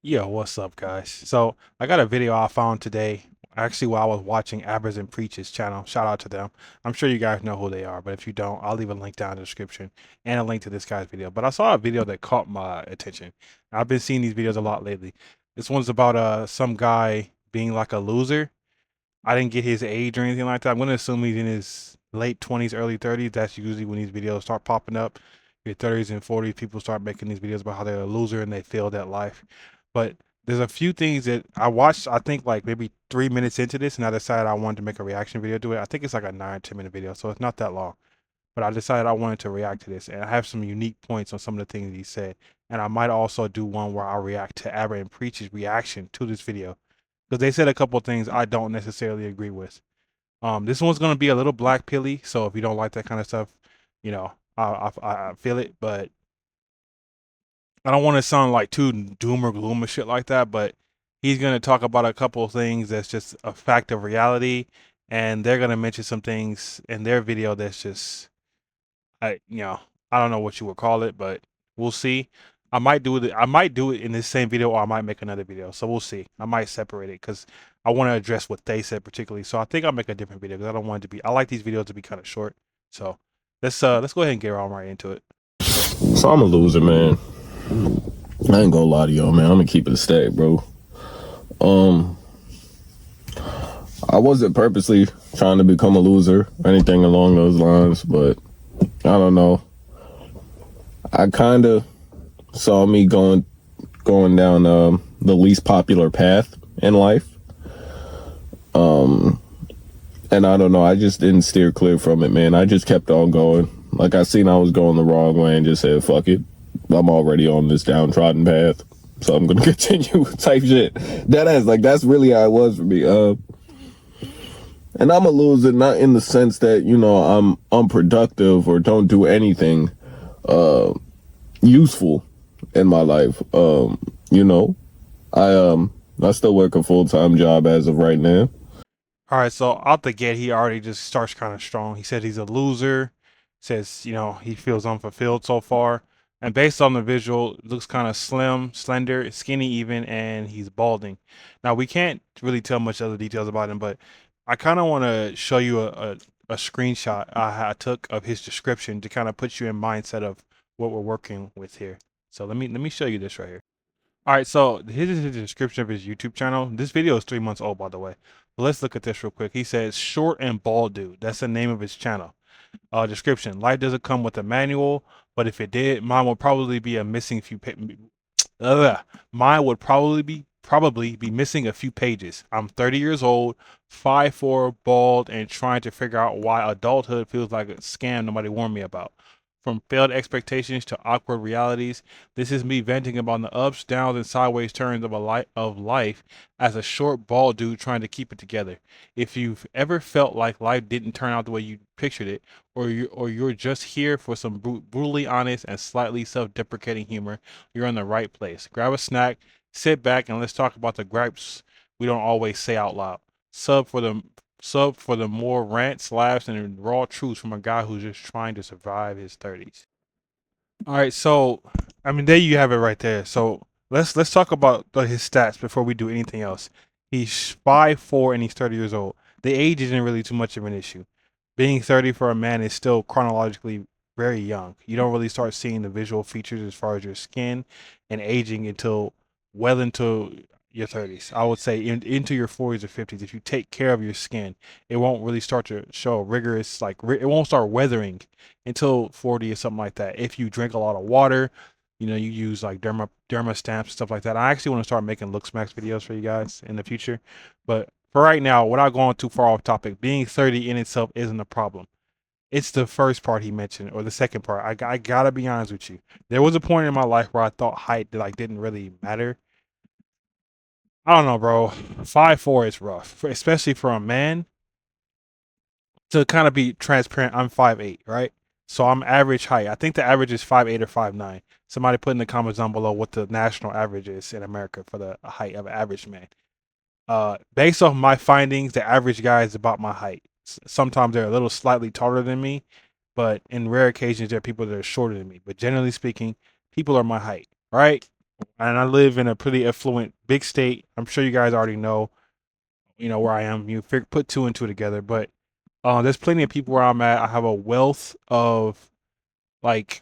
Yo, what's up, guys? So I got a video I found today, actually while I was watching Abbers and Preach's channel. Shout out to them. I'm sure you guys know who they are, but if you don't, I'll leave a link down in the description and a link to this guy's video. But I saw a video that caught my attention. I've been seeing these videos a lot lately. This one's about some guy being like a loser. I didn't get his age or anything like that. I'm gonna assume he's in his late 20s, early 30s. That's usually when these videos start popping up. Your 30s and 40s, people start making these videos about how they're a loser and they failed at life. But there's a few things that I watched, I think like maybe 3 minutes into this, and I decided I wanted to make a reaction video to it. I think it's like a 9 or 10 minute video, so it's not that long. But I decided I wanted to react to this, and I have some unique points on some of the things he said. And I might also do one where I react to Aber and Preach's reaction to this video, because they said a couple of things I don't necessarily agree with. This one's gonna be a little black pilly, so if you don't like that kind of stuff, you know, I feel it, but I don't want to sound like too doom or gloom or shit like that. But he's gonna talk about a couple of things that's just a fact of reality, and they're gonna mention some things in their video that's just, I don't know what you would call it, but we'll see. I might do it. I might do it in this same video, or I might make another video. So we'll see. I might separate it because I want to address what they said particularly. So I think I'll make a different video because I don't want it to be. I like these videos to be kind of short. So let's go ahead and get on right into it. So I'm a loser, man. I ain't gonna lie to y'all, man. I'm gonna keep it a stack, bro. Um, I wasn't purposely trying to become a loser or anything along those lines, but I don't know. I kind of saw me going down the least popular path in life. And I don't know. I just didn't steer clear from it, man. I just kept on going. Like I seen I was going the wrong way and just said, "Fuck it. I'm already on this downtrodden path, so I'm gonna continue." Type shit. That ass, like that's really how it was for me. And I'm a loser, not in the sense that I'm unproductive or don't do anything useful in my life. You know, I still work a full-time job as of right now. All right, so out the gate, he already just starts kind of strong. He said he's a loser. Says he feels unfulfilled so far, and based on the visual, it looks kind of slim, slender, skinny even, and he's balding. Now we can't really tell much other details about him, but I kind of want to show you a screenshot I took of his description to kind of put you in mindset of what we're working with here. So let me show you this right here. All right, so this is the description of his YouTube channel. This video is 3 months old, by the way. But let's look at this real quick. He says, "Short and bald dude." That's the name of his channel. Description: Life doesn't come with a manual, but if it did, mine would probably be a missing few. Mine would probably be missing a few pages. I'm 30 years old, 5'4", bald, and trying to figure out why adulthood feels like a scam nobody warned me about. From failed expectations to awkward realities, this is me venting about the ups, downs, and sideways turns of life as a short, bald dude trying to keep it together. If you've ever felt like life didn't turn out the way you pictured it, or you're just here for some brutally honest and slightly self-deprecating humor, you're in the right place. Grab a snack, sit back, and let's talk about the gripes we don't always say out loud. Sub for the sub for the more rants, laughs, and raw truths from a guy who's just trying to survive his 30s. All right, so I mean, there you have it right there. So let's talk about his stats before we do anything else. He's 5'4" and he's 30 years old. The age isn't really too much of an issue. Being 30 for a man is still chronologically very young. You don't really start seeing the visual features as far as your skin and aging until well into your 30s. I would say into your 40s or 50s. If you take care of your skin, it won't really start to show rigorous, like it won't start weathering until 40 or something like that. If you drink a lot of water, you use like derma stamps, stuff like that. I actually want to start making look smacks videos for you guys in the future. But for right now, without going too far off topic, being 30 in itself isn't a problem. It's the first part he mentioned, or the second part. I gotta be honest with you. There was a point in my life where I thought height like didn't really matter. I don't know, bro. 5'4" is rough, especially for a man. To kind of be transparent, I'm 5'8", right? So I'm average height. I think the average is 5'8" or 5'9". Somebody put in the comments down below what the national average is in America for the height of an average man. Based off my findings, the average guy is about my height. Sometimes they're a little slightly taller than me, but in rare occasions there are people that are shorter than me. But generally speaking, people are my height, right? and I live in a pretty affluent big state. I'm sure you guys already know, where I am. You put two and two together, but there's plenty of people where I'm at. I have a wealth of like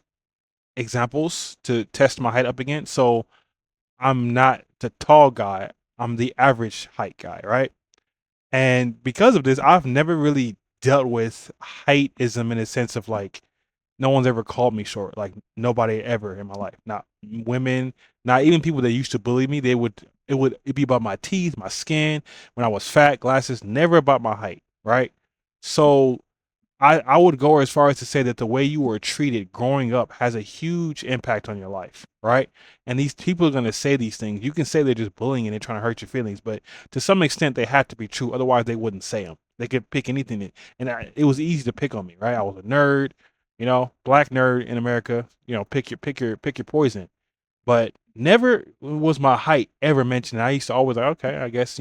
examples to test my height up against. So I'm not the tall guy. I'm the average height guy, right? And because of this, I've never really dealt with heightism in a sense of like no one's ever called me short. Like nobody ever in my life. Not women, not even people that used to bully me. It'd be about my teeth, my skin, when I was fat, glasses, never about my height, right? So I would go as far as to say that the way you were treated growing up has a huge impact on your life, right? And these people are going to say these things. You can say they're just bullying and they're trying to hurt your feelings, but to some extent they have to be true. Otherwise, they wouldn't say them. They could pick anything, and it was easy to pick on me, right? I was a nerd, black nerd in America. Pick your poison. But never was my height ever mentioned. I used to always like, okay, I guess.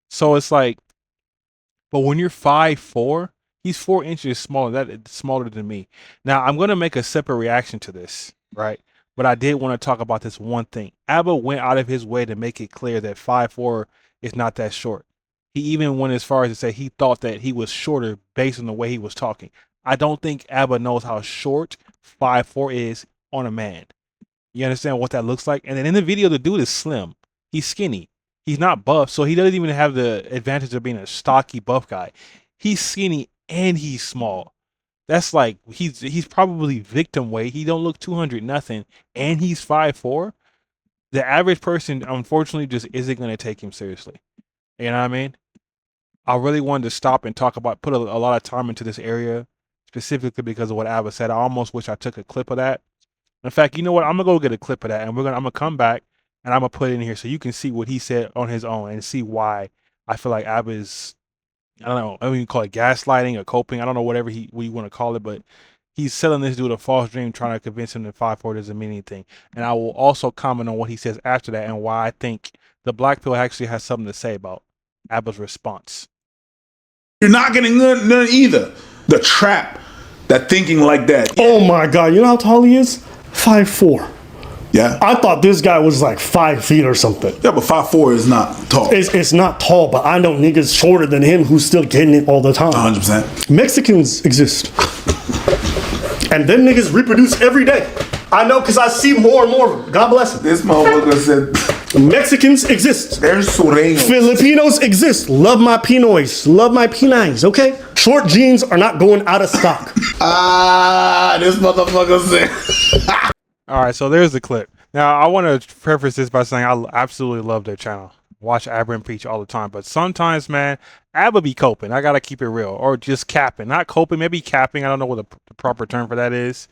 So it's like, but when you're 5'4", he's 4 inches smaller. That smaller than me. Now I'm gonna make a separate reaction to this, right? But I did want to talk about this one thing. Abba went out of his way to make it clear that 5'4" is not that short. He even went as far as to say he thought that he was shorter based on the way he was talking. I don't think Abba knows how short 5'4" is on a man. You understand what that looks like? And then in the video, the dude is slim. He's skinny. He's not buff, so he doesn't even have the advantage of being a stocky buff guy. He's skinny and he's small. That's like he's probably victim weight. He don't look 200 nothing, and he's 5'4". The average person, unfortunately, just isn't gonna take him seriously. You know what I mean? I really wanted to stop and put a lot of time into this area, specifically because of what Abba said. I almost wish I took a clip of that. In fact, you know what? I'm gonna go get a clip of that, and I'm gonna come back and I'm gonna put it in here so you can see what he said on his own and see why I feel like Ab is, I don't know, I mean, you call it gaslighting or coping. I don't know what you want to call it, but he's selling this dude a false dream, trying to convince him that 5'4" doesn't mean anything. And I will also comment on what he says after that and why I think the black pill actually has something to say about Abba's response. You're not getting none either. The trap, that thinking like that. Oh my God, you know how tall he is? 5'4". Yeah. I thought this guy was like 5 feet or something. Yeah, but 5'4" is not tall. It's not tall, but I know niggas shorter than him who's still getting it all the time. 100%. Mexicans exist. And them niggas reproduce every day. I know because I see more and more of them. God bless them. This motherfucker said Mexicans exist. they're sureños. Filipinos exist. Love my Pinoys. Love my Pinay's, okay? Short jeans are not going out of stock. This motherfucker said. All right, so there's the clip. Now, I want to preface this by saying I absolutely love their channel. Watch Abba and preach all the time, but sometimes, man, Abba be coping. I gotta keep it real, or just capping. Not coping, maybe capping. I don't know what the proper term for that is.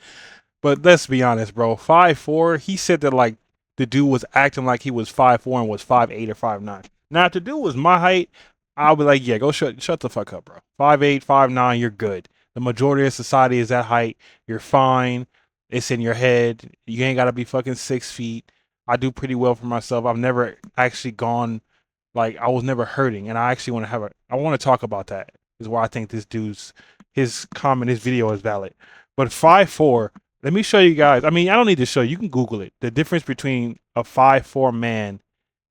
But let's be honest, bro. 5'4", he said that like the dude was acting like he was 5'4" and was 5'8" or 5'9". Now, if the dude was my height, I'll be like, yeah, go shut the fuck up, bro. 5'8", 5'9", you're good. The majority of society is that height. You're fine. It's in your head. You ain't gotta be fucking 6 feet. I do pretty well for myself. I've never actually gone, like, I was never hurting, and I actually I want to talk about that. Is where I think this dude's his video is valid. But 5'4", let me show you guys. I mean, I don't need to show you. You can Google it. The difference between a 5'4" man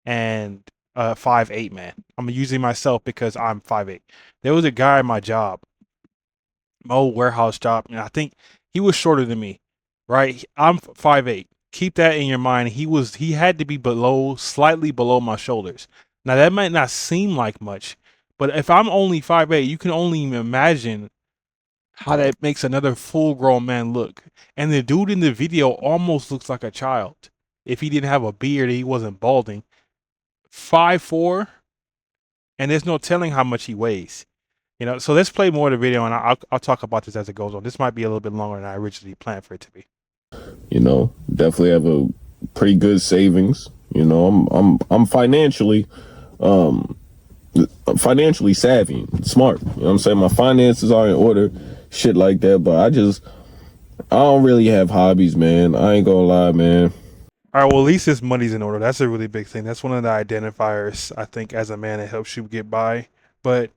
and a 5'8" man. I'm using myself because I'm 5'8". There was a guy at my job, my old warehouse job, and I think he was shorter than me. Right? I'm 5'8". Keep that in your mind. He had to be slightly below my shoulders. Now that might not seem like much, but if I'm only 5'8", you can only imagine how that makes another full-grown man look. And the dude in the video almost looks like a child. If he didn't have a beard, he wasn't balding. 5'4", and there's no telling how much he weighs. So let's play more of the video, and I'll talk about this as it goes on. This might be a little bit longer than I originally planned for it to be. Definitely have a pretty good savings. I'm financially savvy, smart. You know what I'm saying? My finances are in order, shit like that. But I don't really have hobbies, man. I ain't gonna lie, man. All right, well, at least his money's in order. That's a really big thing. That's one of the identifiers, I think, as a man that helps you get by. But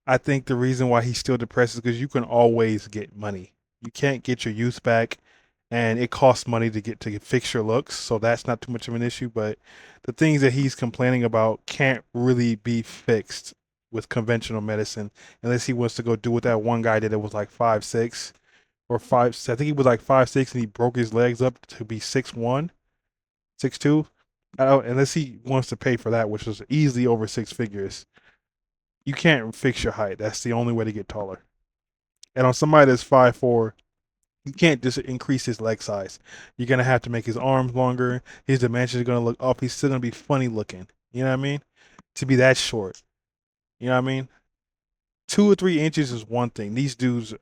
I think the reason why he's still depressed is because you can always get money. You can't get your youth back. and it costs money to fix your looks, so that's not too much of an issue. But the things that he's complaining about can't really be fixed with conventional medicine unless he wants to go do what that one guy did that was like 5'6" or 5. I think he was like 5'6" and he broke his legs up to be 6'1", 6'2". Unless he wants to pay for that, which was easily over six figures. You can't fix your height. That's the only way to get taller. And on somebody that's 5'4", you can't just increase his leg size. You're gonna have to make his arms longer. His dimensions are gonna look off. He's still gonna be funny looking. You know what I mean? To be that short. You know what I mean? 2 or 3 inches is one thing. These dudes,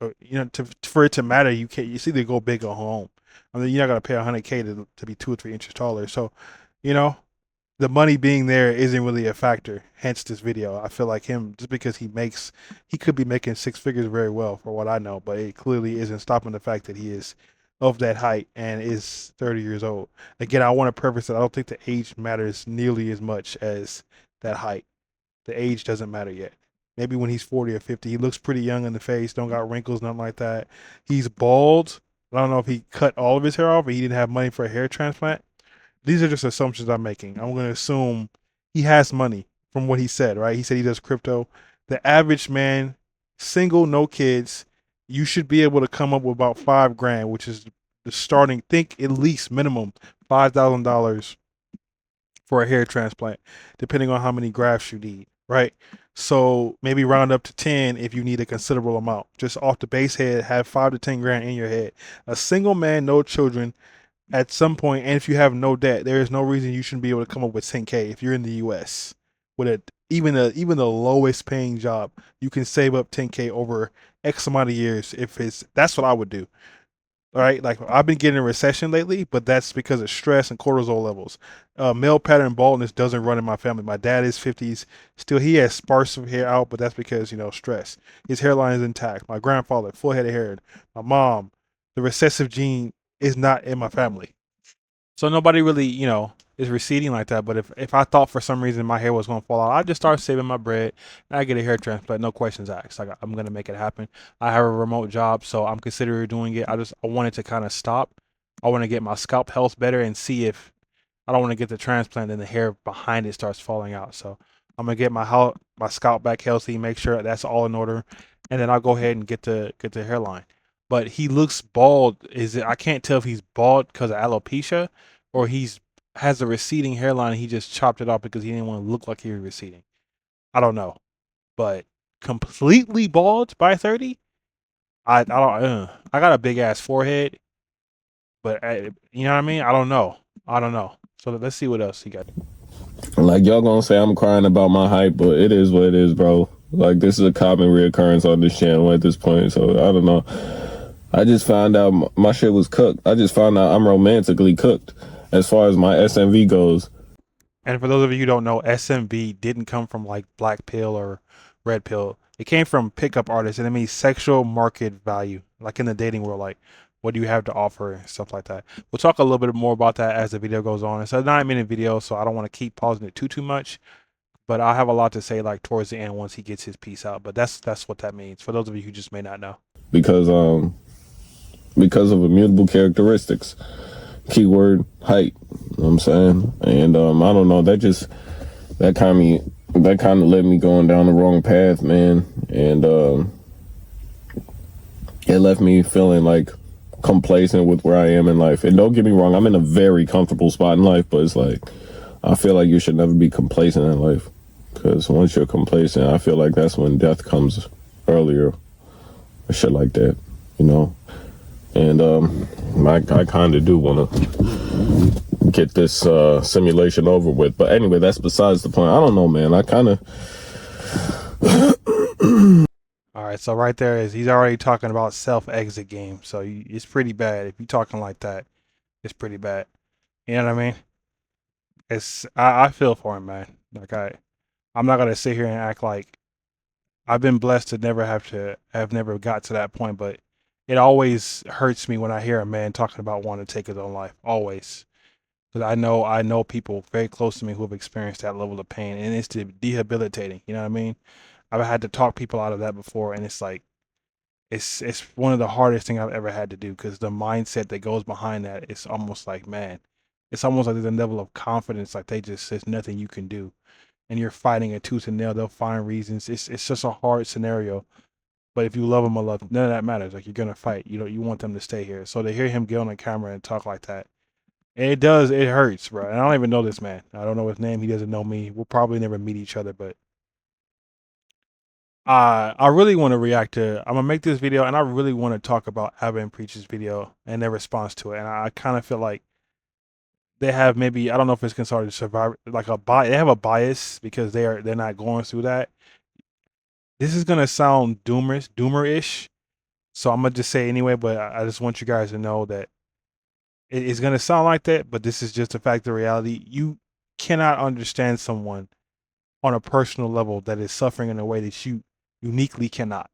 for it to matter, you can't. You see, they go big or home. I mean, you're not gonna pay 100K to be 2 or 3 inches taller. So, you know, the money being there isn't really a factor. Hence this video. I feel like him, just because he could be making six figures very well for what I know, but it clearly isn't stopping the fact that he is of that height and is 30 years old. Again, I want to preface that I don't think the age matters nearly as much as that height. The age doesn't matter yet. Maybe when he's 40 or 50, he looks pretty young in the face, don't got wrinkles, nothing like that. He's bald. I don't know if he cut all of his hair off or he didn't have money for a hair transplant. These are just assumptions I'm making. I'm going to assume he has money from what he said, right? He said he does crypto. The average man, single, no kids, you should be able to come up with about $5,000, which is the starting, think at least minimum $5,000 for a hair transplant, depending on how many grafts you need, right? So maybe round up to 10 if you need a considerable amount. Just off the base head, have 5 to 10 grand in your head. A single man, no children, at some point, and if you have no debt, there is no reason you shouldn't be able to come up with 10K if you're in the U.S. with even the lowest paying job. You can save up 10K over X amount of years. That's what I would do. All right, like I've been getting a recession lately, but that's because of stress and cortisol levels. Male pattern baldness doesn't run in my family. My dad is 50s, still he has sparse of hair out, but that's because stress. His hairline is intact. My grandfather, full head of hair. My mom, the recessive gene is not in my family. So nobody really, is receding like that. But if I thought for some reason my hair was going to fall out, I'd just start saving my bread and I get a hair transplant, no questions asked. Like I'm going to make it happen. I have a remote job, so I'm considering doing it. I wanted to kind of stop. I want to get my scalp health better and see if I don't want to get the transplant and the hair behind it starts falling out. So I'm gonna get my scalp back healthy, make sure that's all in order, and then I'll go ahead and get the hairline. But he looks bald. I can't tell if he's bald because of alopecia or he's has a receding hairline and he just chopped it off because he didn't want to look like he was receding. I don't know. But completely bald by 30? I don't I got a big ass forehead, but you know what I mean? I don't know. So let's see what else he got. Like, y'all gonna say I'm crying about my height, but it is what it is, bro. Like, this is a common reoccurrence on this channel at this point, so I don't know. I just found out my shit was cooked. I just found out I'm romantically cooked as far as my SMV goes. And for those of you who don't know, SMV didn't come from like black pill or red pill. It came from pickup artists, and it means sexual market value, like in the dating world, like what do you have to offer and stuff like that. We'll talk a little bit more about that as the video goes on. It's a 9-minute video, so I don't want to keep pausing it too much. But I'll have a lot to say like towards the end once he gets his piece out. But that's what that means for those of you who just may not know. Because of immutable characteristics. Keyword height. You know what I'm saying? And I don't know, that kind of led me going down the wrong path, man. And it left me feeling like complacent with where I am in life. And don't get me wrong, I'm in a very comfortable spot in life, but it's like I feel like you should never be complacent in life, because once you're complacent, I feel like that's when death comes earlier or shit like that, And I kind of do want to get this simulation over with. But anyway, that's besides the point. I don't know, man. I kind of... All right, so right there is he's already talking about self-exit game. So it's pretty bad. If you're talking like that, it's pretty bad. You know what I mean? I feel for him, man. Like I'm not gonna sit here and act like I've been blessed to have never got to that point, but it always hurts me when I hear a man talking about wanting to take his own life. Always. Because I know people very close to me who have experienced that level of pain, and it's debilitating. You know what I mean? I've had to talk people out of that before, and it's like it's one of the hardest thing I've ever had to do because the mindset that goes behind that, it's almost like, man, it's almost like there's a level of confidence, like there's nothing you can do, and you're fighting a tooth and nail. They'll find reasons. It's just a hard scenario. But if you love them or love them, none of that matters. Like, you're gonna fight. You want them to stay here. So to hear him get on the camera and talk like that, and it hurts, bro. And I don't even know this man. I don't know his name. He doesn't know me. We'll probably never meet each other, but I really want to react to. I'm gonna make this video, and I really want to talk about Abba and Preach's video and their response to it. And I kind of feel like they have, maybe, I don't know if it's considered survivor, like a bias. They have a bias because they're not going through that. This is gonna sound doomer-ish, so I'm gonna just say anyway. But I just want you guys to know that it's gonna sound like that, but this is just a fact of reality. You cannot understand someone on a personal level that is suffering in a way that you uniquely cannot.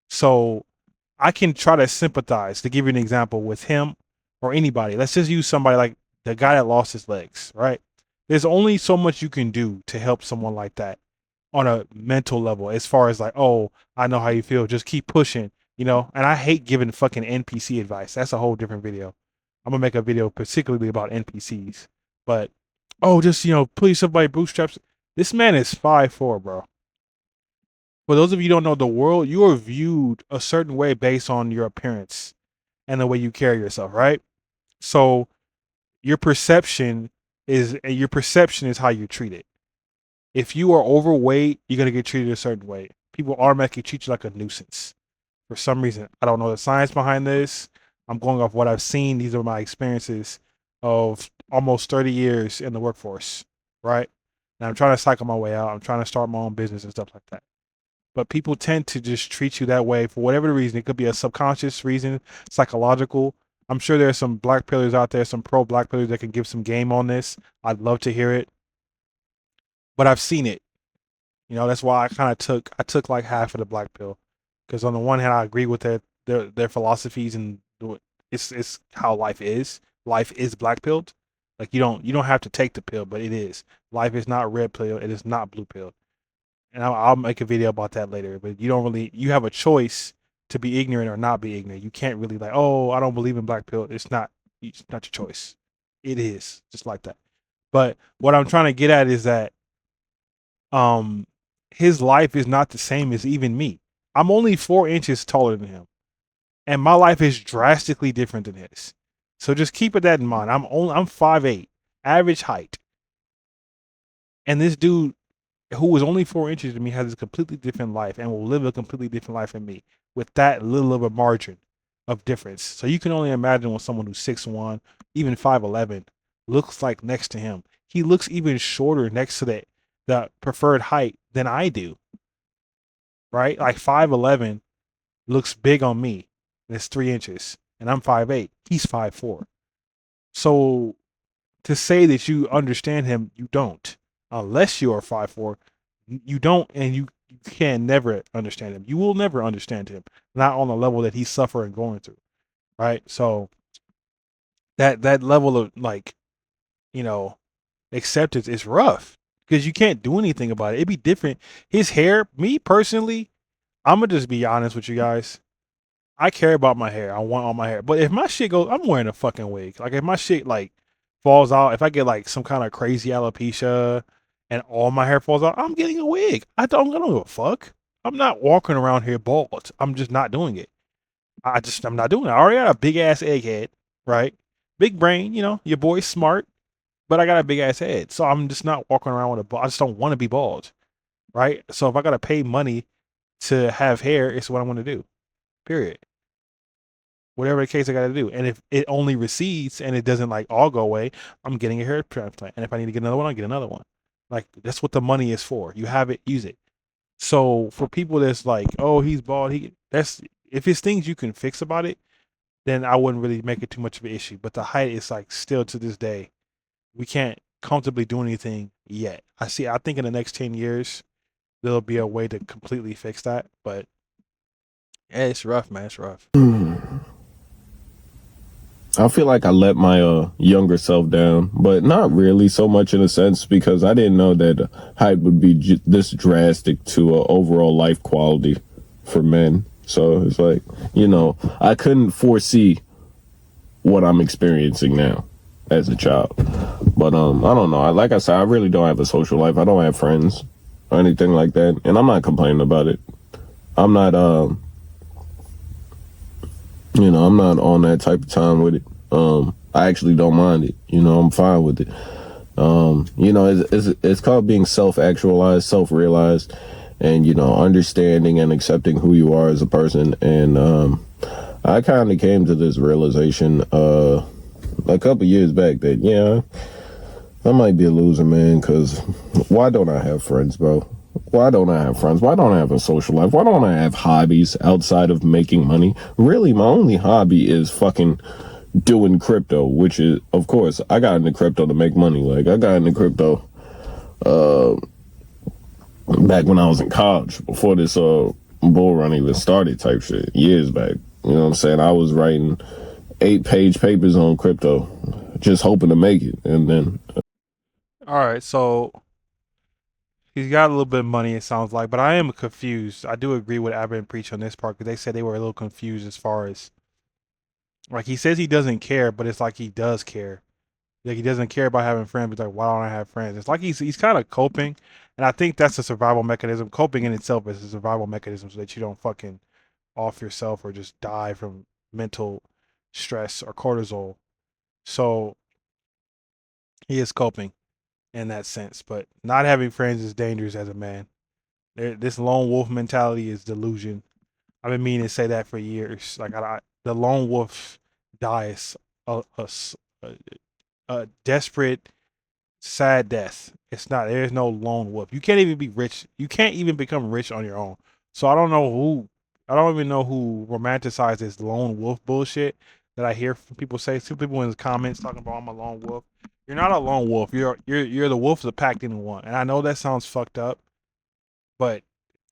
So I can try to sympathize, to give you an example, with him or anybody. Let's just use somebody like the guy that lost his legs, right? There's only so much you can do to help someone like that on a mental level, as far as like, oh, I know how you feel, just keep pushing, And I hate giving fucking NPC advice. That's a whole different video. I'm gonna make a video particularly about NPCs. But, oh, just, pull yourself by your bootstraps. This man is 5'4", bro. For those of you who don't know, the world, you are viewed a certain way based on your appearance and the way you carry yourself, right? So your perception is how you're treated. If you are overweight, you're gonna get treated a certain way. People automatically treat you like a nuisance. For some reason, I don't know the science behind this. I'm going off what I've seen. These are my experiences of almost 30 years in the workforce, right? And I'm trying to cycle my way out. I'm trying to start my own business and stuff like that. But people tend to just treat you that way for whatever the reason. It could be a subconscious reason, psychological. I'm sure there are some black pillars out there, some pro black pillars that can give some game on this. I'd love to hear it. But I've seen it. That's why I took like half of the black pill. Because on the one hand, I agree with their philosophies, and it's how life is. Life is black pilled. Like, you don't have to take the pill, but it is. Life is not red pill. It is not blue pill. And I'll make a video about that later. But you have a choice to be ignorant or not be ignorant. You can't really like, oh, I don't believe in black pill. It's not your choice. It is just like that. But what I'm trying to get at is that his life is not the same as even me. I'm only 4 inches taller than him, and my life is drastically different than his. So just keep that in mind. I'm 5'8", average height, and this dude who was only 4 inches to me has a completely different life and will live a completely different life than me with that little of a margin of difference. So you can only imagine what someone who's 6'1", even 5'11", looks like next to him. He looks even shorter next to the preferred height than I do. Right? Like 5'11" looks big on me. And it's 3 inches. And I'm 5'8". He's 5'4". So to say that you understand him, you don't. Unless you are 5'4", you don't, and you can never understand him. You will never understand him. Not on the level that he's suffering going through. Right? So that level of, like, acceptance is rough. Because you can't do anything about it. It'd be different. His hair, me personally, I'm going to just be honest with you guys. I care about my hair. I want all my hair. But if my shit goes, I'm wearing a fucking wig. Like, if my shit, like, falls out, if I get, like, some kind of crazy alopecia and all my hair falls out, I'm getting a wig. I don't give a fuck. I'm not walking around here bald. I'm just not doing it. I'm not doing it. I already got a big-ass egghead, right? Big brain, your boy's smart. But I got a big ass head, so I'm just not walking around with a bald. I just don't want to be bald, right? So if I gotta pay money to have hair, it's what I want to do. Period. Whatever the case I gotta do. And if it only recedes and it doesn't like all go away, I'm getting a hair transplant. And if I need to get another one, I'll get another one. Like, that's what the money is for. You have it, use it. So for people that's like, oh, he's bald, if it's things you can fix about it, then I wouldn't really make it too much of an issue. But the height is like still to this day. We can't comfortably do anything yet. I think in the next 10 years, there'll be a way to completely fix that. But yeah, it's rough, man. It's rough. I feel like I let my younger self down, but not really so much in a sense, because I didn't know that height would be this drastic to overall life quality for men. So it's like, I couldn't foresee what I'm experiencing now as a child. But I don't know. Like I said, I really don't have a social life. I don't have friends or anything like that, and I'm not complaining about it. I'm not I'm not on that type of time with it. I actually don't mind it. I'm fine with it. It's called being self-actualized, self-realized, and understanding and accepting who you are as a person. And I kind of came to this realization a couple years back that I might be a loser, man. Because why don't I have friends, bro? Why don't I have friends? Why don't I have a social life? Why don't I have hobbies outside of making money? Really, my only hobby is fucking doing crypto, which is, of course, I got into crypto to make money. Like, I got into crypto back when I was in college, before this bull run even started type shit, years back. You know what I'm saying? I was writing 8-page papers on crypto, just hoping to make it. And then All right, so he's got a little bit of money, it sounds like, but I am confused. I do agree with Abba and Preach on this part because they said they were a little confused as far as, like, he says he doesn't care, but it's like he does care. Like, he doesn't care about having friends. But like, why don't I have friends? It's like he's kind of coping, and I think that's a survival mechanism. Coping in itself is a survival mechanism so that you don't fucking off yourself or just die from mental stress or cortisol. So he is coping in that sense, but not having friends is dangerous as a man. This lone wolf mentality is delusion. I've been meaning to say that for years. Like, the lone wolf dies a, a desperate, sad death. It's not. There's no lone wolf. You can't even be rich. You can't even become rich on your own. So I don't know who. I don't even know who romanticizes this lone wolf bullshit that I hear from people say. Some people in the comments talking about I'm a lone wolf. You're not a lone wolf. You're the wolf of the pack in one. And I know that sounds fucked up, but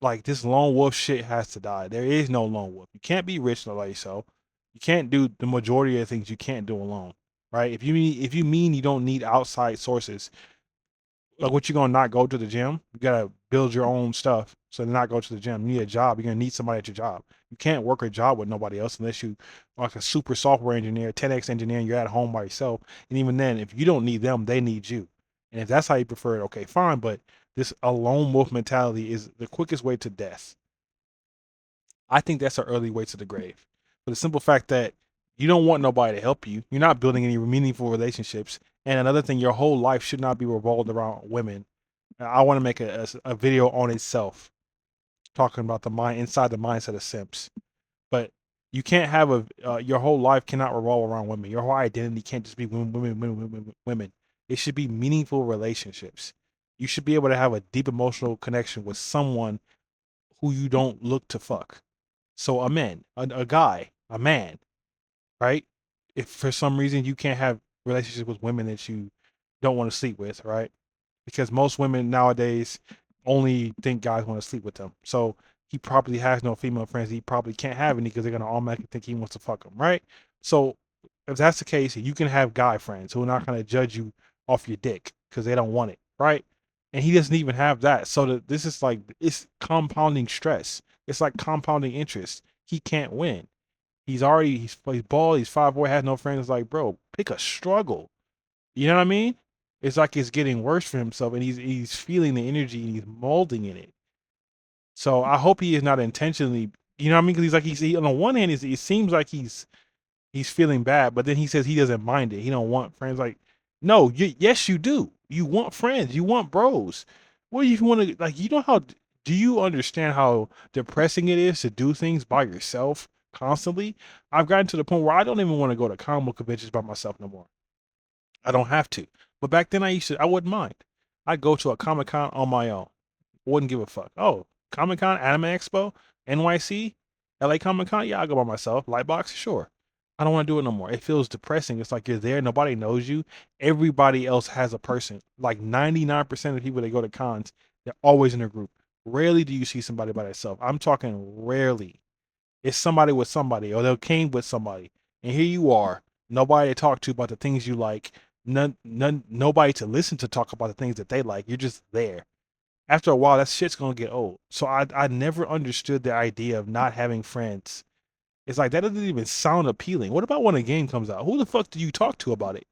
like, this lone wolf shit has to die. There is no lone wolf. You can't be rich by yourself. You can't do the majority of things you can't do alone, right? If you mean you don't need outside sources, like, what, you gonna not go to the gym? You gotta build your own stuff. So to not go to the gym, you need a job. You're gonna need somebody at your job. You can't work a job with nobody else unless you are like a super software engineer, 10x engineer, and you're at home by yourself. And even then, if you don't need them, they need you. And if that's how you prefer it, okay, fine. But this a lone wolf mentality is the quickest way to death. I think that's an early way to the grave. For the simple fact that you don't want nobody to help you. You're not building any meaningful relationships. And another thing, your whole life should not be revolved around women. I want to make a video on itself talking about the mind inside the mindset of simps. But you can't have your whole life cannot revolve around women. Your whole identity can't just be women, women, women, women, women. It should be meaningful relationships. You should be able to have a deep emotional connection with someone who you don't look to fuck. So a guy, a man, right? If for some reason you can't have relationships with women that you don't want to sleep with, right? Because most women nowadays only think guys want to sleep with them. So he probably has no female friends. He probably can't have any because they're gonna automatically think he wants to fuck them, right? So if that's the case, you can have guy friends who are not gonna judge you off your dick because they don't want it, right? And he doesn't even have that. So this is like, it's compounding stress. It's like compounding interest. He can't win. He's bald. He's 5'4", has no friends. It's like, bro, pick a struggle. You know what I mean? It's like it's getting worse for himself, and he's feeling the energy and he's molding in it. So I hope he is not intentionally. You know what I mean? Because on the one hand, it seems like he's feeling bad, but then he says he doesn't mind it. He don't want friends. Like, no, yes, you do. You want friends. You want bros. What do you want to, like? You know how? Do you understand how depressing it is to do things by yourself constantly? I've gotten to the point where I don't even want to go to comic book conventions by myself no more. I don't have to. But back then I wouldn't mind. I'd go to a Comic Con on my own. Wouldn't give a fuck. Oh, Comic Con, Anime Expo, NYC, LA Comic Con, yeah, I'll go by myself. Lightbox, sure. I don't want to do it no more. It feels depressing. It's like you're there, nobody knows you. Everybody else has a person. Like 99% of people that go to cons, they're always in a group. Rarely do you see somebody by themselves. I'm talking rarely. It's somebody with somebody, or they came with somebody. And here you are, nobody to talk to about the things you like, nobody to listen to talk about the things that they like. You're just there. After a while, that shit's gonna get old. So I never understood the idea of not having friends. It's like that doesn't even sound appealing. What about when a game comes out? Who the fuck do you talk to about it?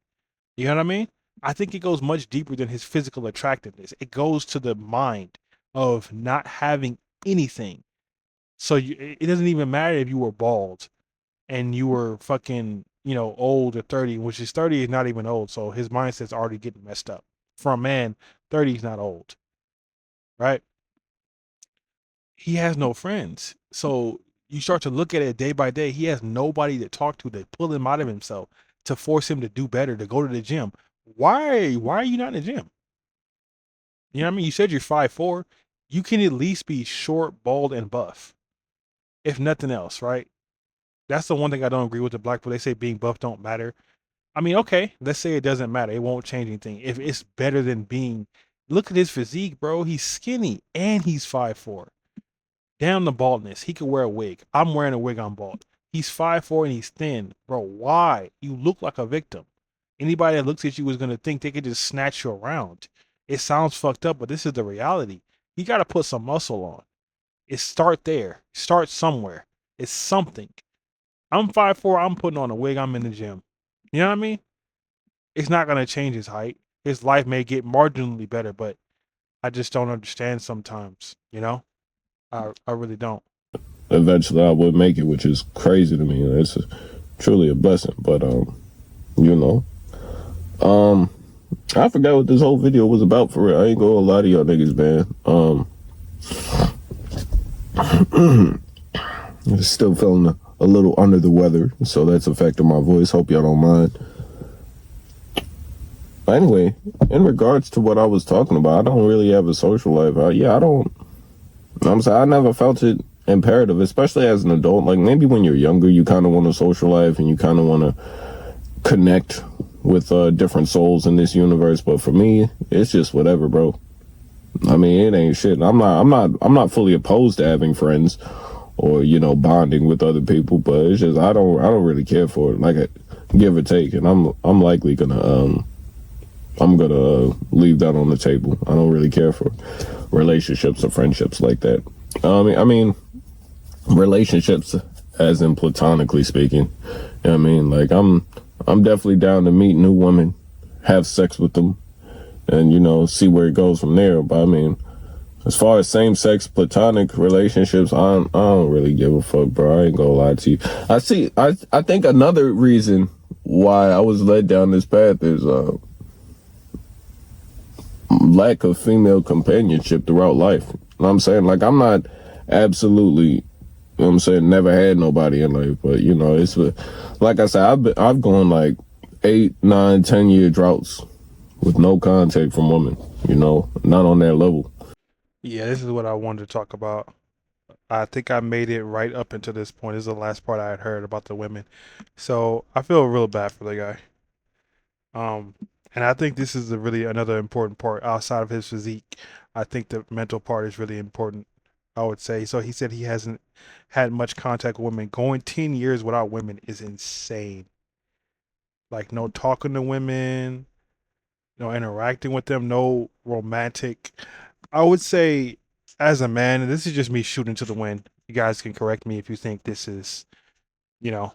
You know what I mean? I think it goes much deeper than his physical attractiveness. It goes to the mind of not having anything. So it doesn't even matter if you were bald and you were fucking, old or 30, which is 30 is not even old. So his mindset's already getting messed up. For a man, 30 is not old, right? He has no friends. So you start to look at it day by day. He has nobody to talk to pull him out of himself, to force him to do better, to go to the gym. Why are you not in the gym? You know what I mean? You said you're 5'4". You can at least be short, bald, and buff. If nothing else, right? That's the one thing I don't agree with the black people. They say being buff don't matter. I mean, okay, let's say it doesn't matter. It won't change anything. If it's better than being, look at his physique, bro. He's skinny and he's 5'4". Damn the baldness. He could wear a wig. I'm wearing a wig. I'm bald. He's 5'4" and he's thin, bro. Why? You look like a victim. Anybody that looks at you is gonna think they could just snatch you around. It sounds fucked up, but this is the reality. You got to put some muscle on. It start there. Start somewhere. It's something. I'm 5'4". I'm putting on a wig. I'm in the gym. You know what I mean? It's not gonna change his height. His life may get marginally better, but I just don't understand sometimes. I really don't. Eventually, I would make it, which is crazy to me. It's truly a blessing. But you know, I forgot what this whole video was about for real. I ain't gonna lie to y'all niggas, man. Still feeling a little under the weather, so that's affecting my voice. Hope y'all don't mind. Anyway, in regards to what I was talking about, I don't really have a social life. I don't. I'm saying I never felt it imperative, especially as an adult. Like maybe when you're younger, you kind of want a social life and you kind of want to connect with different souls in this universe. But for me, it's just whatever, bro. I mean, it ain't shit. I'm not fully opposed to having friends or bonding with other people, but it's just I don't really care for it. Like give or take, and I'm likely gonna leave that on the table. I don't really care for relationships or friendships like that. I mean relationships as in platonically speaking. You know what I mean? Like I'm definitely down to meet new women, have sex with them, and see where it goes from there. But I mean, as far as same-sex platonic relationships, I don't really give a fuck, bro. I ain't gonna lie to you. I think another reason why I was led down this path is lack of female companionship throughout life. You know what I'm saying? Like, I'm not absolutely, you know what I'm saying, never had nobody in life, but it's like I said, I've gone like 8, 9, 10-year droughts with no contact from women, not on that level. Yeah, this is what I wanted to talk about. I think I made it right up until this point. This is the last part I had heard about the women. So I feel real bad for the guy. Um, and I think this is really another important part outside of his physique. I think the mental part is really important, I would say. So he said he hasn't had much contact with women. Going 10 years without women is insane. Like no talking to women, no interacting with them, no romantic. I would say as a man, and this is just me shooting to the wind. You guys can correct me if you think this is, you know,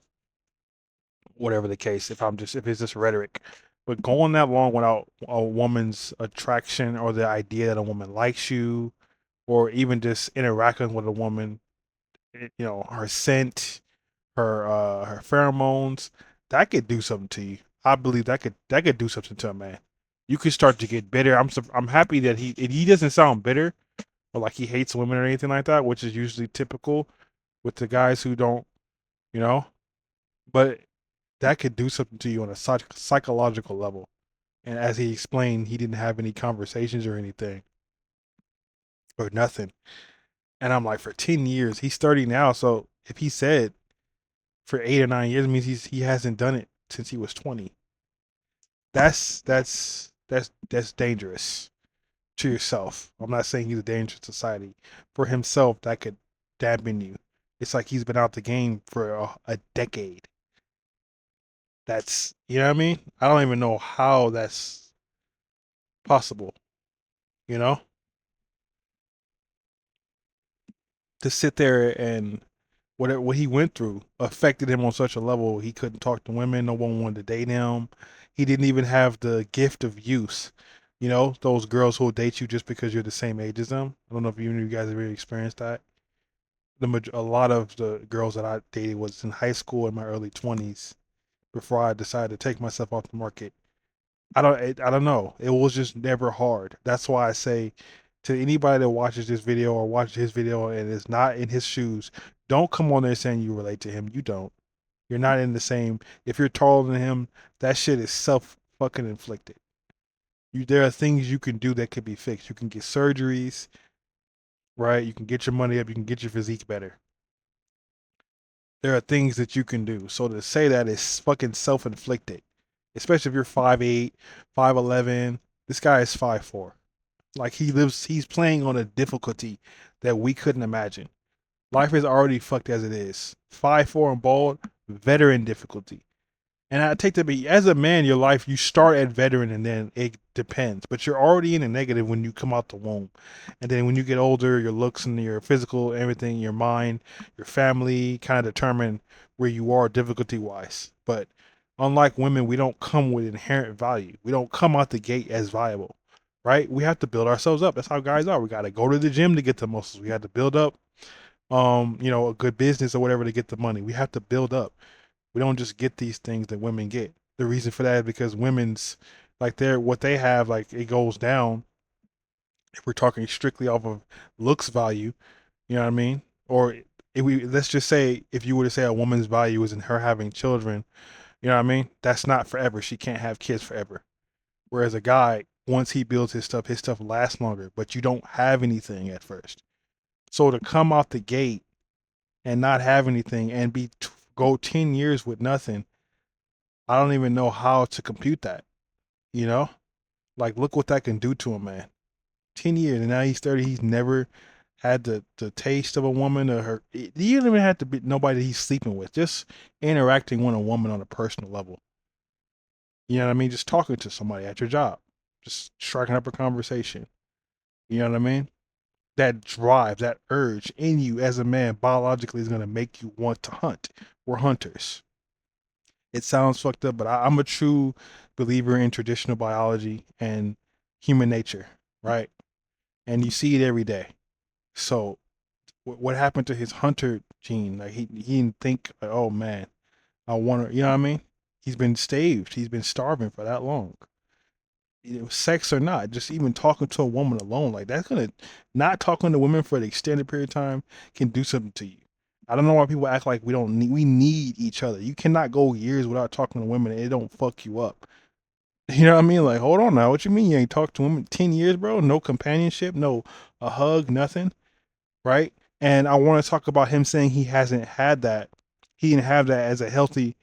whatever the case, if it's just rhetoric. But going that long without a woman's attraction or the idea that a woman likes you, or even just interacting with a woman, her scent, her pheromones, that could do something to you. I believe that could do something to a man. You could start to get bitter. I'm happy that he doesn't sound bitter or like he hates women or anything like that, which is usually typical with the guys who don't, you know. But that could do something to you on a psychological level. And as he explained, he didn't have any conversations or anything or nothing. And I'm like, for 10 years, he's 30 now. So if he said for 8 or 9 years, it means he hasn't done it since he was 20. That's dangerous to yourself. I'm not saying he's a danger to society. For himself, that could dampen you. It's like he's been out the game for a decade. That's, you know what I mean? I don't even know how that's possible, you know? to sit there and what he went through affected him on such a level he couldn't talk to women. No one wanted to date him. He didn't even have the gift of youth. You know, those girls who'll date you just because you're the same age as them. I don't know if you guys have really experienced that. A lot of the girls that I dated was in high school in my early 20s before I decided to take myself off the market. I don't know. It was just never hard. That's why I say to anybody that watches this video or watches his video and is not in his shoes, don't come on there saying you relate to him. You don't. You're not in the same. If you're taller than him, that shit is self fucking inflicted. There are things you can do that could be fixed. You can get surgeries, right? You can get your money up. You can get your physique better. There are things that you can do. So to say that is fucking self inflicted, especially if you're 5'8", 5'11". This guy is 5'4". Like he's playing on a difficulty that we couldn't imagine. Life is already fucked as it is. 5'4" and bald, veteran difficulty. And I take to be as a man, your life you start at veteran and then it depends. But you're already in a negative when you come out the womb, and then when you get older, your looks and your physical, everything, your mind, your family, kind of determine where you are difficulty wise. But unlike women, we don't come with inherent value. We don't come out the gate as viable, right? We have to build ourselves up. That's how guys are. We got to go to the gym to get the muscles. We got to build up, a good business or whatever to get the money. We have to build up. We don't just get these things that women get. The reason for that is because women's what they have, like it goes down. If we're talking strictly off of looks value, you know what I mean? Or if let's just say if you were to say a woman's value is in her having children, you know what I mean? That's not forever. She can't have kids forever. Whereas a guy, once he builds his stuff lasts longer, but you don't have anything at first. So to come out the gate and not have anything and go 10 years with nothing, I don't even know how to compute that. You know, like look what that can do to a man. 10 years and now he's 30. He's never had the taste of a woman or her. You don't even have to be nobody he's sleeping with. Just interacting with a woman on a personal level. You know what I mean? Just talking to somebody at your job, just striking up a conversation. You know what I mean? That drive, that urge in you as a man biologically is going to make you want to hunt. We're hunters. It sounds fucked up, but I'm a true believer in traditional biology and human nature, right? And you see it every day. So what happened to his hunter gene? Like he didn't think, oh man, I want to, you know what I mean? He's been staved. He's been starving for that long. Sex or not, just even talking to a woman alone, like that's gonna, not talking to women for an extended period of time can do something to you. I don't know why people act like we need each other. You cannot go years without talking to women and it don't fuck you up. You know what I mean? Like, hold on now. What you mean you ain't talked to women 10 years, bro? No companionship, no a hug, nothing. Right? And I want to talk about him saying he hasn't had that. He didn't have that as a healthy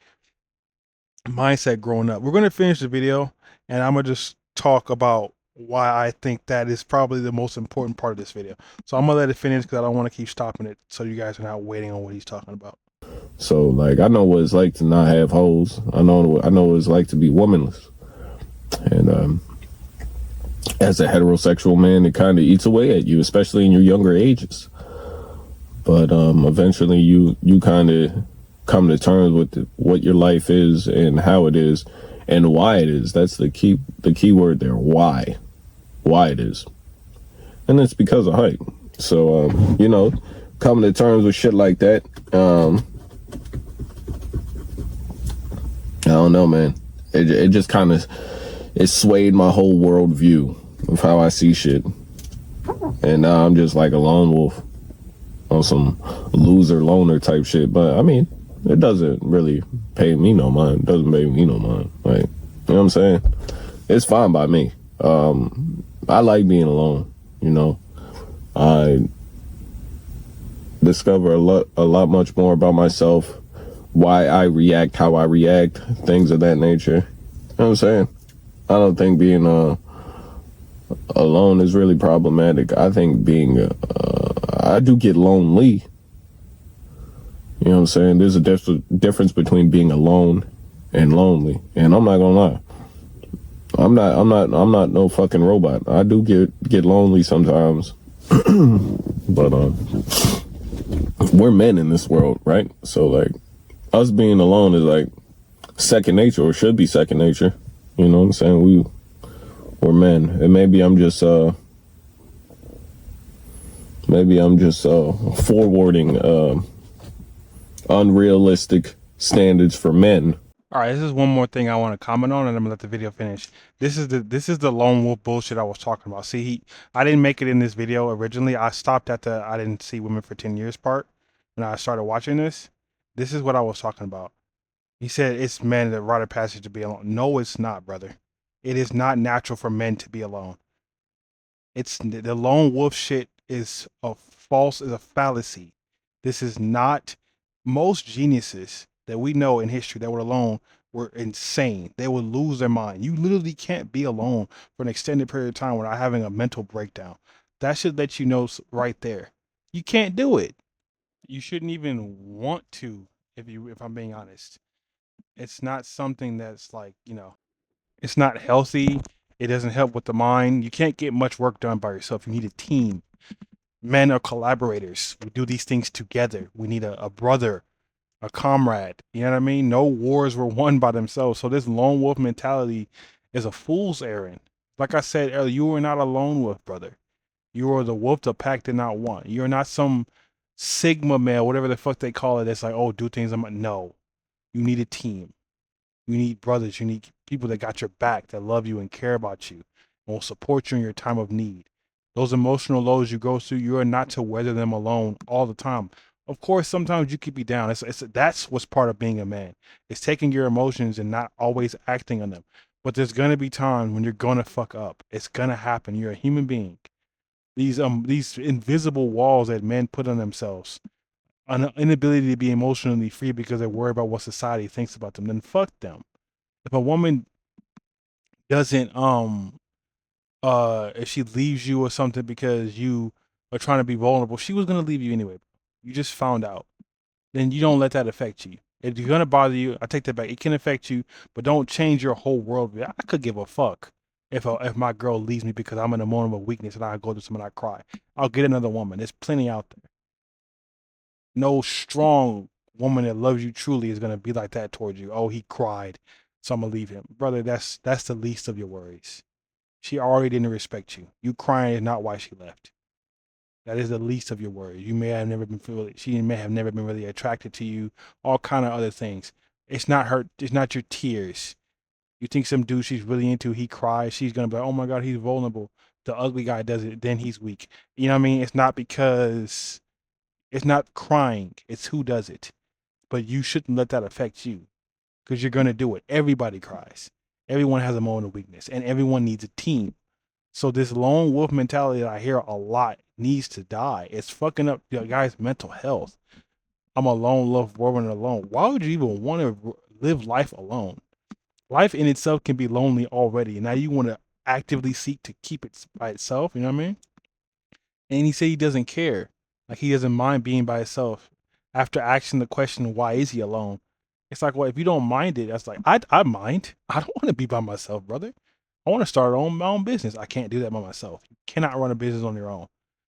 mindset growing up. We're gonna finish the video and I'm gonna just talk about why I think that is probably the most important part of this video. So I'm gonna let it finish because I don't want to keep stopping it so you guys are not waiting on what he's talking about. So like I know what it's like to not have hoes. I know what it's like to be womanless. And as a heterosexual man, it kind of eats away at you, especially in your younger ages. But eventually you kind of come to terms with what your life is and how it is and why it is. That's the key word there. Why it is. And it's because of height. So, coming to terms with shit like that, I don't know, man. It just kind of, it swayed my whole worldview of how I see shit. And now I'm just like a lone wolf on some loser loner type shit. But I mean, it doesn't really pay me no mind. It doesn't pay me no mind. Like, you know what I'm saying? It's fine by me. I like being alone, you know. I discover a lot much more about myself, why I react, how I react, things of that nature. You know what I'm saying? I don't think being alone is really problematic. I think I do get lonely. You know what I'm saying? There's a difference between being alone and lonely. And I'm not gonna lie. I'm not no fucking robot. I do get lonely sometimes. But we're men in this world, right? So like us being alone is like second nature, or should be second nature. You know what I'm saying? We're men, and maybe I'm just forwarding unrealistic standards for men. All right, this is one more thing I want to comment on, and I'm gonna let the video finish. This is the lone wolf bullshit I was talking about. See, I didn't make it in this video originally. I stopped at the I didn't see women for 10 years part, and I started watching this. This is what I was talking about. He said it's men that rite of passage to be alone. No, it's not, brother. It is not natural for men to be alone. It's the lone wolf shit is a fallacy. This is not. Most geniuses that we know in history that were alone were insane. They would lose their mind. You literally can't be alone for an extended period of time without having a mental breakdown. That should let you know right there. You can't do it. You shouldn't even want to, if I'm being honest. It's not something that's like, it's not healthy. It doesn't help with the mind. You can't get much work done by yourself. You need a team. Men are collaborators. We do these things together. We need a brother, a comrade. You know what I mean? No wars were won by themselves. So this lone wolf mentality is a fool's errand. Like I said earlier, you are not a lone wolf, brother. You are the wolf the pack did not want. You're not some Sigma male, whatever the fuck they call it. That's like, oh, do things. No. You need a team. You need brothers. You need people that got your back, that love you and care about you, and will support you in your time of need. Those emotional lows you go through, you are not to weather them alone all the time. Of course, sometimes you could be down. That's what's part of being a man. It's taking your emotions and not always acting on them. But there's gonna be times when you're gonna fuck up. It's gonna happen. You're a human being. These invisible walls that men put on themselves, an inability to be emotionally free because they're worried about what society thinks about them, then fuck them. If a woman doesn't if she leaves you or something because you are trying to be vulnerable, she was gonna leave you anyway. You just found out. Then you don't let that affect you. If you're gonna bother you, I take that back. It can affect you, but don't change your whole world. I could give a fuck if my girl leaves me because I'm in a moment of weakness and I go to someone, I cry. I'll get another woman. There's plenty out there. No strong woman that loves you truly is gonna be like that towards you. Oh, he cried, so I'm gonna leave him, brother. That's the least of your worries. She already didn't respect you. You crying is not why she left. That is the least of your worries. She may have never been really attracted to you. All kind of other things. It's not her. It's not your tears. You think some dude she's really into, he cries. She's gonna be like, oh my god, he's vulnerable. The ugly guy does it, then he's weak. You know what I mean? It's not because it's not crying. It's who does it. But you shouldn't let that affect you, because you're gonna do it. Everybody cries. Everyone has a moment of weakness, and everyone needs a team. So this lone wolf mentality that I hear a lot needs to die. It's fucking up the guy's mental health. I'm a lone wolf woman alone. Why would you even want to live life alone? Life in itself can be lonely already. Now you want to actively seek to keep it by itself. You know what I mean? And he said he doesn't care. Like he doesn't mind being by himself. After asking the question, why is he alone? It's like, well, if you don't mind it, that's like, I mind. I don't want to be by myself, brother. I want to start my own business. I can't do that by myself. You cannot run a business on your own.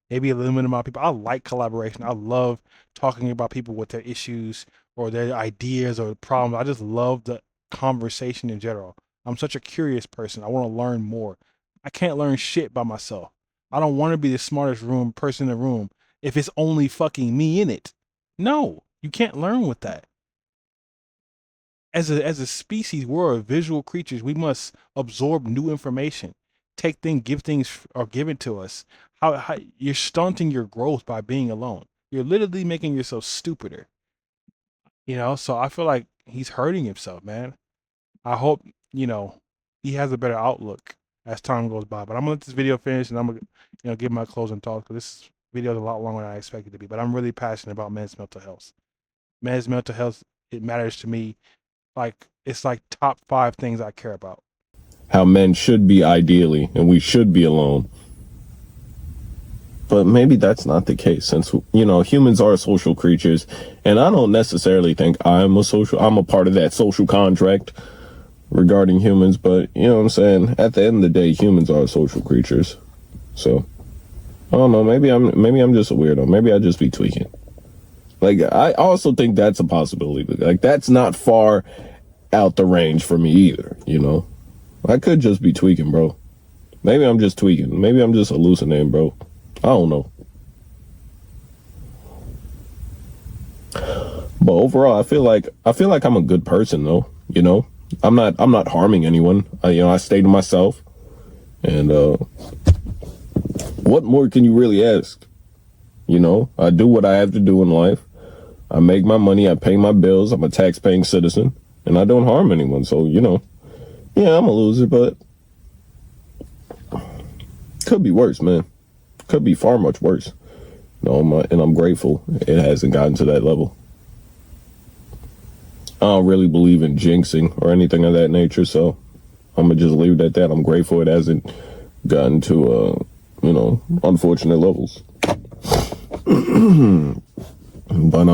Maybe a limited amount of people. I like collaboration. I love talking about people with their issues or their ideas or problems. I just love the conversation in general. I'm such a curious person. I want to learn more. I can't learn shit by myself. I don't want to be the smartest person in the room if it's only fucking me in it. No, you can't learn with that. As a species, we're visual creatures. We must absorb new information, give things are given to us. How you're stunting your growth by being alone. You're literally making yourself stupider. So I feel like he's hurting himself, man. I hope he has a better outlook as time goes by. But I'm gonna let this video finish, and I'm gonna give my closing thoughts, because this video is a lot longer than I expected it to be. But I'm really passionate about men's mental health. Men's mental health, it matters to me. It's like top 5 things I care about. How men should be ideally, and we should be alone. But maybe that's not the case, since, humans are social creatures, and I don't necessarily think I'm a part of that social contract regarding humans, but you know what I'm saying? At the end of the day, humans are social creatures. So, I don't know, maybe I'm just a weirdo. Maybe I just be tweaking. Like, I also think that's a possibility. Like, that's not far out the range for me either, you know? I could just be tweaking, bro. Maybe I'm just tweaking. Maybe I'm just hallucinating, bro. I don't know. But overall, I feel like I'm a good person, though. You know, I'm not harming anyone. I stay to myself, and what more can you really ask? You know, I do what I have to do in life. I make my money. I pay my bills. I'm a tax-paying citizen, and I don't harm anyone. So, yeah, I'm a loser, but could be worse, man. Could be far much worse. And I'm grateful it hasn't gotten to that level. I don't really believe in jinxing or anything of that nature, so I'm gonna just leave it at that. I'm grateful it hasn't gotten to unfortunate levels. But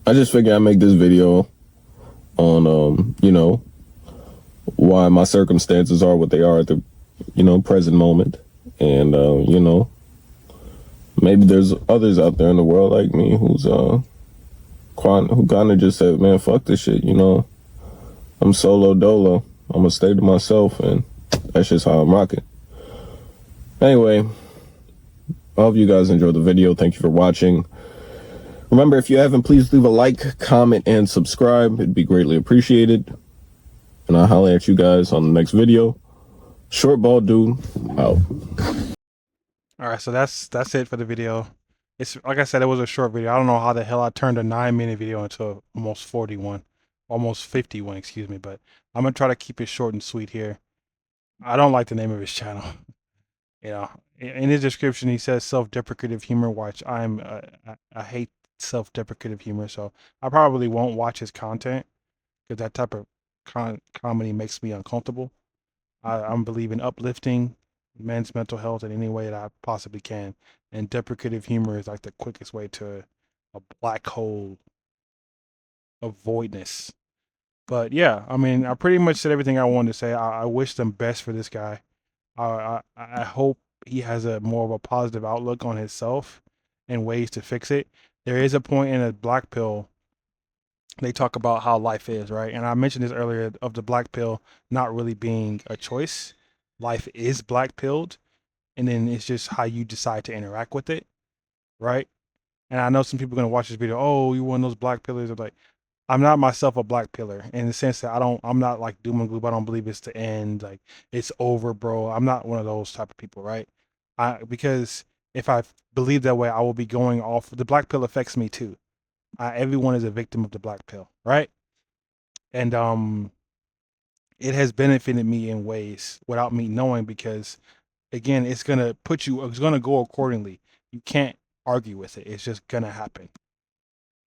I just figured I'd make this video on why my circumstances are what they are at the present moment, and maybe there's others out there in the world like me who kind of just said, man, fuck this shit, I'm solo dolo. I'm gonna stay to myself, and that's just how I'm rocking. Anyway, I hope you guys enjoyed the video. Thank you for watching. Remember, if you haven't, please leave a like, comment, and subscribe. It'd be greatly appreciated. And I'll holler at you guys on the next video. Short ball dude out. All right, so that's it for the video. It's like I said, it was a short video. I don't know how the hell I turned a 9-minute video into almost 41, almost 51, excuse me. But I'm gonna try to keep it short and sweet here. I don't like the name of his channel. In his description, he says self-deprecative humor. Watch, I hate self-deprecative humor, so I probably won't watch his content because that type of comedy makes me uncomfortable. I'm believing uplifting men's mental health in any way that I possibly can, and deprecative humor is like the quickest way to a black hole of voidness. But yeah, I mean, I pretty much said everything I wanted to say. I wish them best for this guy. I hope he has a more of a positive outlook on himself and ways to fix it. There is a point in a black pill they talk about how life is, right? And I mentioned this earlier of the black pill not really being a choice. Life is black pilled, and then it's just how you decide to interact with it, right? And I know some people are gonna watch this video. Oh, you one of those black pillars? I'm like, I'm not myself a black pillar in the sense that I'm not like doom and gloom. I don't believe it's the end, like it's over, bro. I'm not one of those type of people, right? Because if I believe that way, I will be going off. The black pill affects me too. Everyone is a victim of the black pill, right? And it has benefited me in ways without me knowing because again, it's gonna go accordingly. You can't argue with it. It's just gonna happen,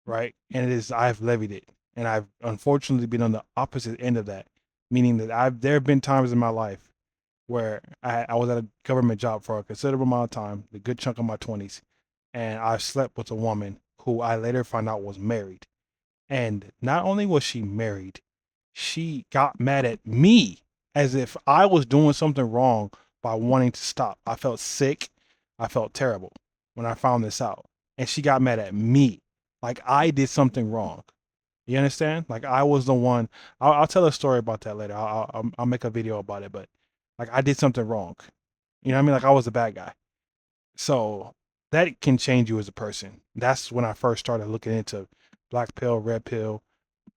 right? And I've levied it, and I've unfortunately been on the opposite end of that, meaning that there have been times in my life where I was at a government job for a considerable amount of time, a good chunk of my 20s, and I slept with a woman who I later found out was married. And not only was she married, she got mad at me as if I was doing something wrong by wanting to stop. I felt sick. I felt terrible when I found this out. And she got mad at me like I did something wrong. You understand? Like I was the one. I'll tell a story about that later. I'll make a video about it. But like I did something wrong. You know what I mean? Like I was the bad guy. So that can change you as a person. That's when I first started looking into black pill, red pill.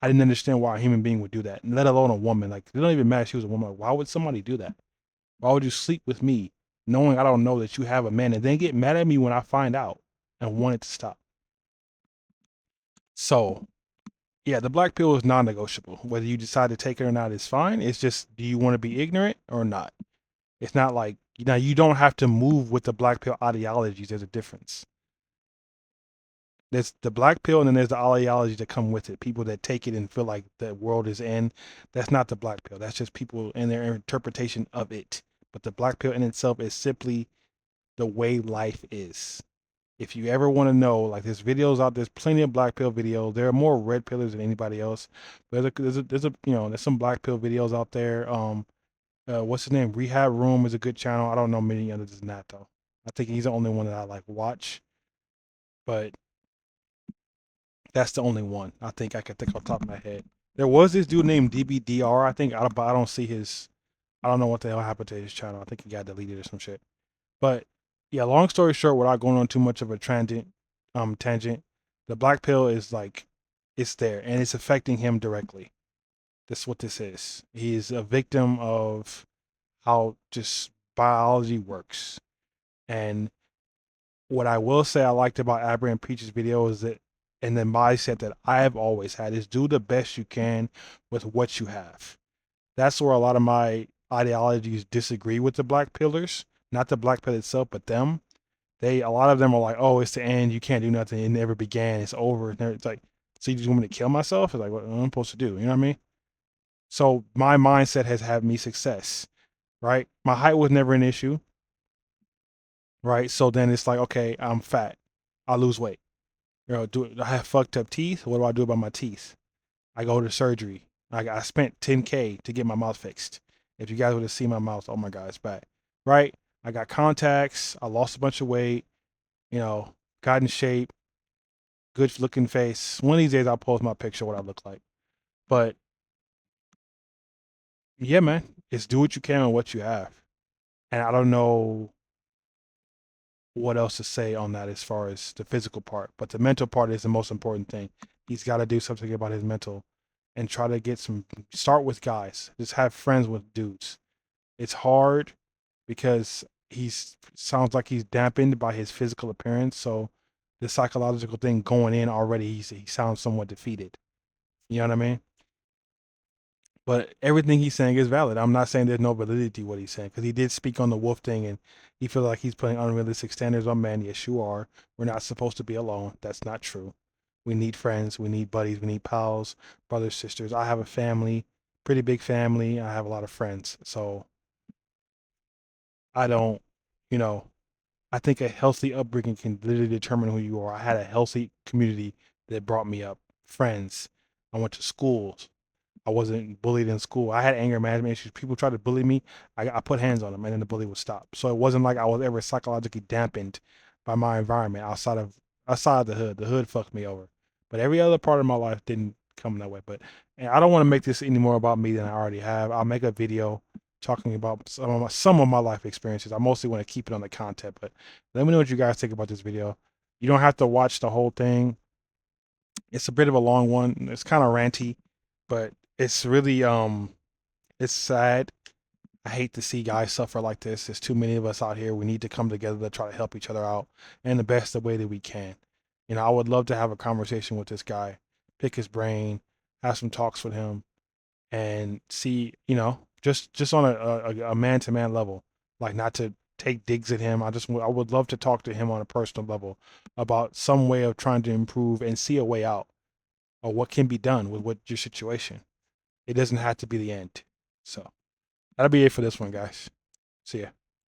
I didn't understand why a human being would do that, let alone a woman. Like, it don't even matter if she was a woman. Like, why would somebody do that? Why would you sleep with me knowing I don't know that you have a man and then get mad at me when I find out and want it to stop? So, yeah, the black pill is non negotiable. Whether you decide to take it or not is fine. It's just, do you want to be ignorant or not? It's not like, you don't have to move with the black pill ideologies. There's a difference. There's the black pill, and then there's the ideology that come with it. People that take it and feel like the world is in. That's not the black pill. That's just people and their interpretation of it. But the black pill in itself is simply the way life is. If you ever want to know, like there's videos out, there's plenty of black pill videos. There are more red pillars than anybody else. But there's some black pill videos out there. What's his name? Rehab Room is a good channel. I don't know many others than that though. I think he's the only one that I like watch. But That's the only one I think I could think off the top of my head. There was this dude named DBDR. I think but I don't see his. I don't know what the hell happened to his channel. I think he got deleted or some shit. But yeah, long story short, without going on too much of a tangent, the black pill is like, it's there and it's affecting him directly. That's what this is. He is a victim of how just biology works. And what I will say I liked about Aber and Peach's video is that, and the mindset that I've always had, is do the best you can with what you have. That's where a lot of my ideologies disagree with the black pillars, not the black pill itself, but them. A lot of them are like, oh, it's the end. You can't do nothing. It never began. It's over. It's like, so you just want me to kill myself? It's like, what am I supposed to do? You know what I mean? So my mindset has had me success, right? My height was never an issue, right? So then it's like, okay, I'm fat. I lose weight. I have fucked up teeth? What do I do about my teeth? I go to surgery. I spent $10K to get my mouth fixed. If you guys would have seen my mouth, oh my God, it's bad, right? I got contacts. I lost a bunch of weight. Got in shape. Good looking face. One of these days I'll post my picture what I look like. But yeah, man, it's do what you can with what you have. And I don't know what else to say on that as far as the physical part, but the mental part is the most important thing. He's got to do something about his mental and try to start with guys. Just have friends with dudes. It's hard because sounds like he's dampened by his physical appearance. So the psychological thing going in already, he sounds somewhat defeated. You know what I mean? But everything he's saying is valid. I'm not saying there's no validity to what he's saying, because he did speak on the wolf thing, and he feels like he's putting unrealistic standards on men. Yes, you are. We're not supposed to be alone. That's not true. We need friends. We need buddies. We need pals, brothers, sisters. I have a family, pretty big family. I have a lot of friends. So I don't, you know, I think a healthy upbringing can literally determine who you are. I had a healthy community that brought me up, friends. I went to schools. I wasn't bullied in school. I had anger management issues. People tried to bully me. I put hands on them, and then the bully would stop. So it wasn't like I was ever psychologically dampened by my environment outside of the hood. The hood fucked me over, but every other part of my life didn't come that way. But and I don't want to make this any more about me than I already have. I'll make a video talking about some of my life experiences. I mostly want to keep it on the content, but let me know what you guys think about this video. You don't have to watch the whole thing. It's a bit of a long one. It's kind of ranty, but it's really it's sad. I hate to see guys suffer like this. There's too many of us out here. We need to come together to try to help each other out in the best way that we can. I would love to have a conversation with this guy, pick his brain, have some talks with him, and see, just on a man to man level, like not to take digs at him. I would love to talk to him on a personal level about some way of trying to improve and see a way out, or what can be done with what your situation. It doesn't have to be the end. So that'll be it for this one, guys. See ya.